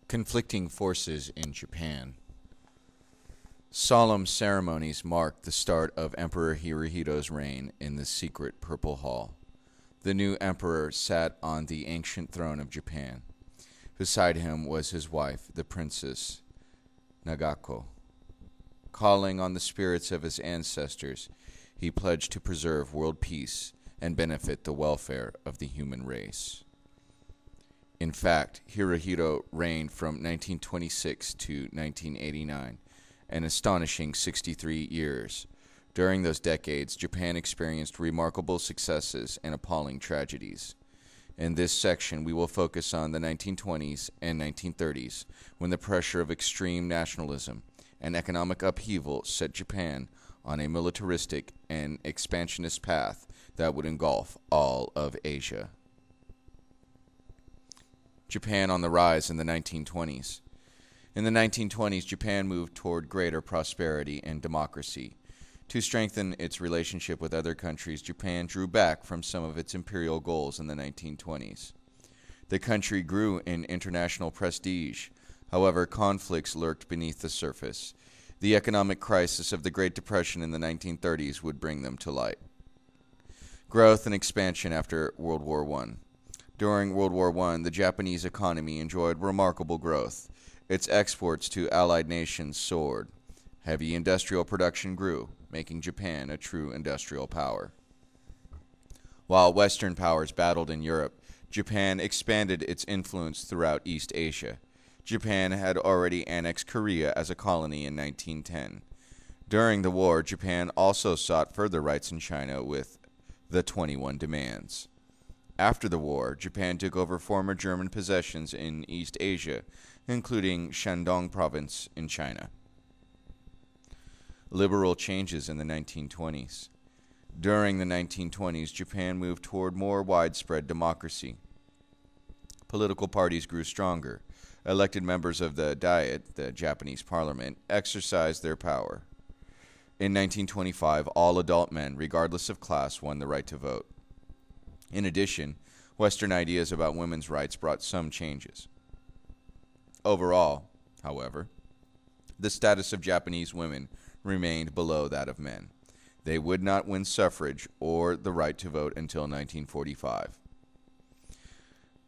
Conflicting forces in Japan. Solemn ceremonies marked the start of Emperor Hirohito's reign in the secret Purple Hall. The new emperor sat on the ancient throne of Japan. Beside him was his wife, the Princess Nagako. Calling on the spirits of his ancestors, he pledged to preserve world peace and benefit the welfare of the human race. In fact, Hirohito reigned from 1926 to 1989, an astonishing 63 years. During those decades, Japan experienced remarkable successes and appalling tragedies. In this section, we will focus on the 1920s and 1930s, when the pressure of extreme nationalism and economic upheaval set Japan on a militaristic and expansionist path that would engulf all of Asia. Japan on the rise in the 1920s. In the 1920s, Japan moved toward greater prosperity and democracy. To strengthen its relationship with other countries, Japan drew back from some of its imperial goals in the 1920s. The country grew in international prestige. However, conflicts lurked beneath the surface. The economic crisis of the Great Depression in the 1930s would bring them to light. Growth and expansion after World War I. During World War I, the Japanese economy enjoyed remarkable growth. Its exports to Allied nations soared. Heavy industrial production grew, making Japan a true industrial power. While Western powers battled in Europe, Japan expanded its influence throughout East Asia. Japan had already annexed Korea as a colony in 1910. During the war, Japan also sought further rights in China with the 21 Demands. After the war, Japan took over former German possessions in East Asia, including Shandong province in China. Liberal changes in the 1920s. During the 1920s, Japan moved toward more widespread democracy. Political parties grew stronger. Elected members of the Diet, the Japanese parliament, exercised their power. In 1925, all adult men, regardless of class, won the right to vote. In addition, Western ideas about women's rights brought some changes. Overall, however, the status of Japanese women remained below that of men. They would not win suffrage or the right to vote until 1945.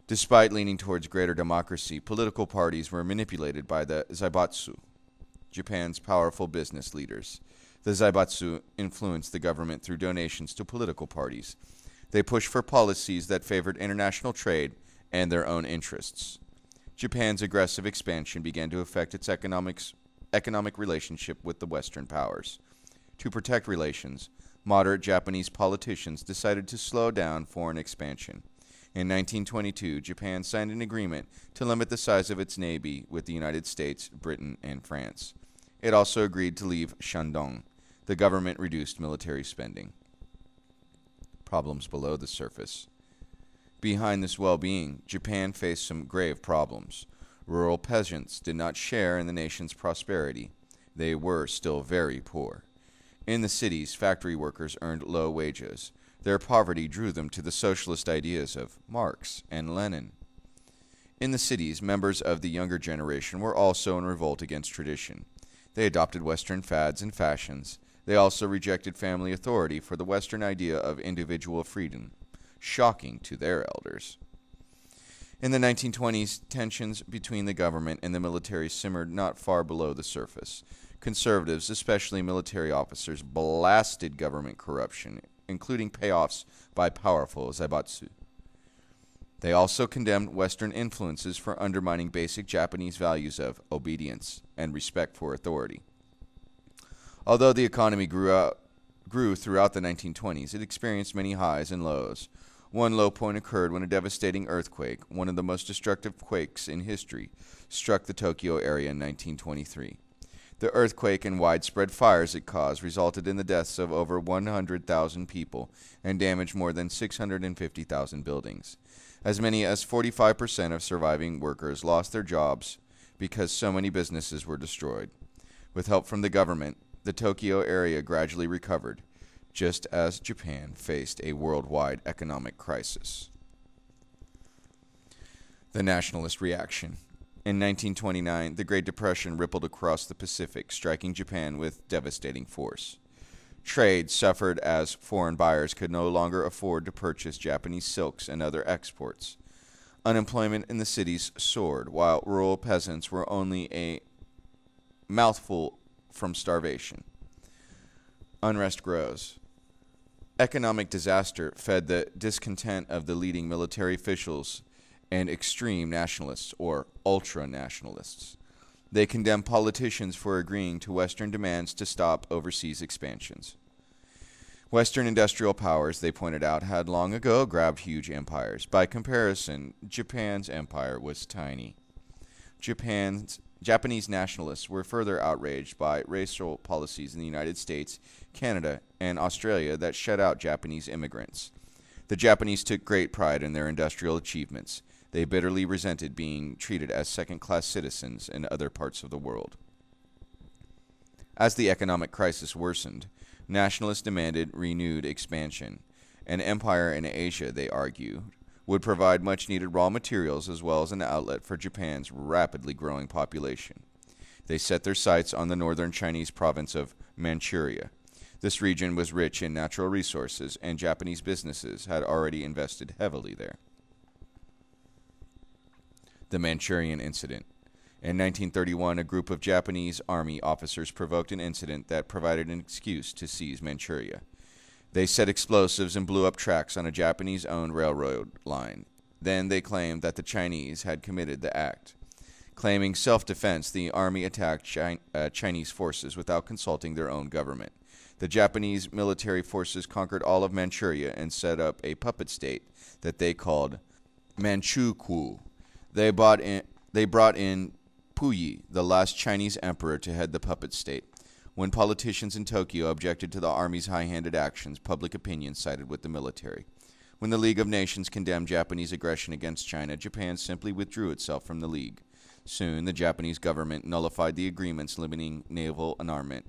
Despite leaning towards greater democracy, political parties were manipulated by the Zaibatsu, Japan's powerful business leaders. The Zaibatsu influenced the government through donations to political parties. They pushed for policies that favored international trade and their own interests. Japan's aggressive expansion began to affect its economic relationship with the Western powers. To protect relations, moderate Japanese politicians decided to slow down foreign expansion. In 1922, Japan signed an agreement to limit the size of its navy with the United States, Britain, and France. It also agreed to leave Shandong. The government reduced military spending. Problems below the surface. Behind this well-being, Japan faced some grave problems. Rural peasants did not share in the nation's prosperity. They were still very poor. In the cities, factory workers earned low wages. Their poverty drew them to the socialist ideas of Marx and Lenin. In the cities, members of the younger generation were also in revolt against tradition. They adopted Western fads and fashions. They also rejected family authority for the Western idea of individual freedom, shocking to their elders. In the 1920s, tensions between the government and the military simmered not far below the surface. Conservatives, especially military officers, blasted government corruption, including payoffs by powerful Zaibatsu. They also condemned Western influences for undermining basic Japanese values of obedience and respect for authority. Although the economy grew throughout the 1920s, it experienced many highs and lows. One low point occurred when a devastating earthquake, one of the most destructive quakes in history, struck the Tokyo area in 1923. The earthquake and widespread fires it caused resulted in the deaths of over 100,000 people and damaged more than 650,000 buildings. As many as 45% of surviving workers lost their jobs because so many businesses were destroyed. With help from the government, the Tokyo area gradually recovered, just as Japan faced a worldwide economic crisis. The nationalist reaction. In 1929, the Great Depression rippled across the Pacific, striking Japan with devastating force. Trade suffered as foreign buyers could no longer afford to purchase Japanese silks and other exports. Unemployment in the cities soared, while rural peasants were only a mouthful from starvation. Unrest grows. Economic disaster fed the discontent of the leading military officials and extreme nationalists, or ultra-nationalists. They condemned politicians for agreeing to Western demands to stop overseas expansions. Western industrial powers, they pointed out, had long ago grabbed huge empires. By comparison, Japan's empire was tiny. Japanese nationalists were further outraged by racial policies in the United States, Canada, and Australia that shut out Japanese immigrants. The Japanese took great pride in their industrial achievements. They bitterly resented being treated as second-class citizens in other parts of the world. As the economic crisis worsened, nationalists demanded renewed expansion. An empire in Asia, they argued, would provide much-needed raw materials as well as an outlet for Japan's rapidly growing population. They set their sights on the northern Chinese province of Manchuria. This region was rich in natural resources, and Japanese businesses had already invested heavily there. The Manchurian Incident. In 1931, a group of Japanese army officers provoked an incident that provided an excuse to seize Manchuria. They set explosives and blew up tracks on a Japanese-owned railroad line. Then they claimed that the Chinese had committed the act. Claiming self-defense, the army attacked Chinese forces without consulting their own government. The Japanese military forces conquered all of Manchuria and set up a puppet state that they called Manchukuo. They brought in Puyi, the last Chinese emperor, to head the puppet state. When politicians in Tokyo objected to the army's high-handed actions, public opinion sided with the military. When the League of Nations condemned Japanese aggression against China, Japan simply withdrew itself from the League. Soon, the Japanese government nullified the agreements limiting naval armament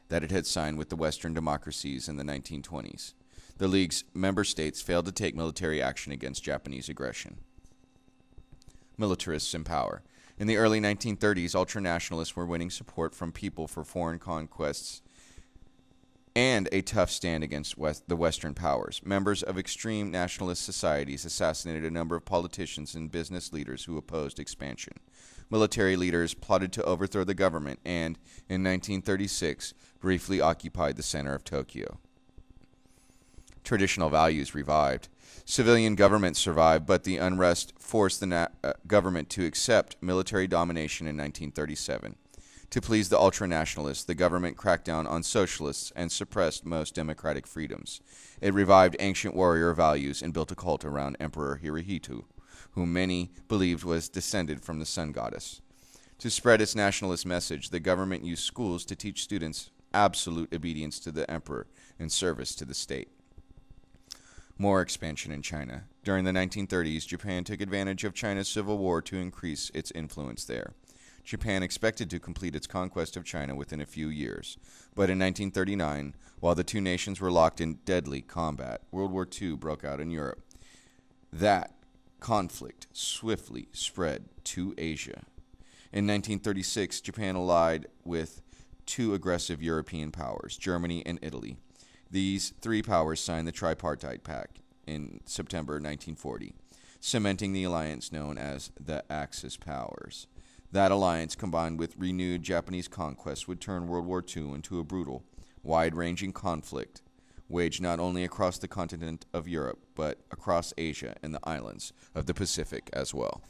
that it had signed with the Western democracies in the 1920s. The League's member states failed to take military action against Japanese aggression. Militarists in power. In the early 1930s, ultranationalists were winning support from people for foreign conquests and a tough stand against the Western powers. Members of extreme nationalist societies assassinated a number of politicians and business leaders who opposed expansion. Military leaders plotted to overthrow the government and, in 1936, briefly occupied the center of Tokyo. Traditional values revived. Civilian government survived, but the unrest forced the government to accept military domination in 1937. To please the ultranationalists, the government cracked down on socialists and suppressed most democratic freedoms. It revived ancient warrior values and built a cult around Emperor Hirohito, whom many believed was descended from the sun goddess. To spread its nationalist message, the government used schools to teach students absolute obedience to the emperor and service to the state. More expansion in China. During the 1930s, Japan took advantage of China's civil war to increase its influence there. Japan expected to complete its conquest of China within a few years. But in 1939, while the two nations were locked in deadly combat, World War II broke out in Europe. That conflict swiftly spread to Asia. In 1936, Japan allied with two aggressive European powers, Germany and Italy. These three powers signed the Tripartite Pact in September 1940, cementing the alliance known as the Axis powers. That alliance, combined with renewed Japanese conquest, would turn World War II into a brutal, wide-ranging conflict, waged not only across the continent of Europe, but across Asia and the islands of the Pacific as well.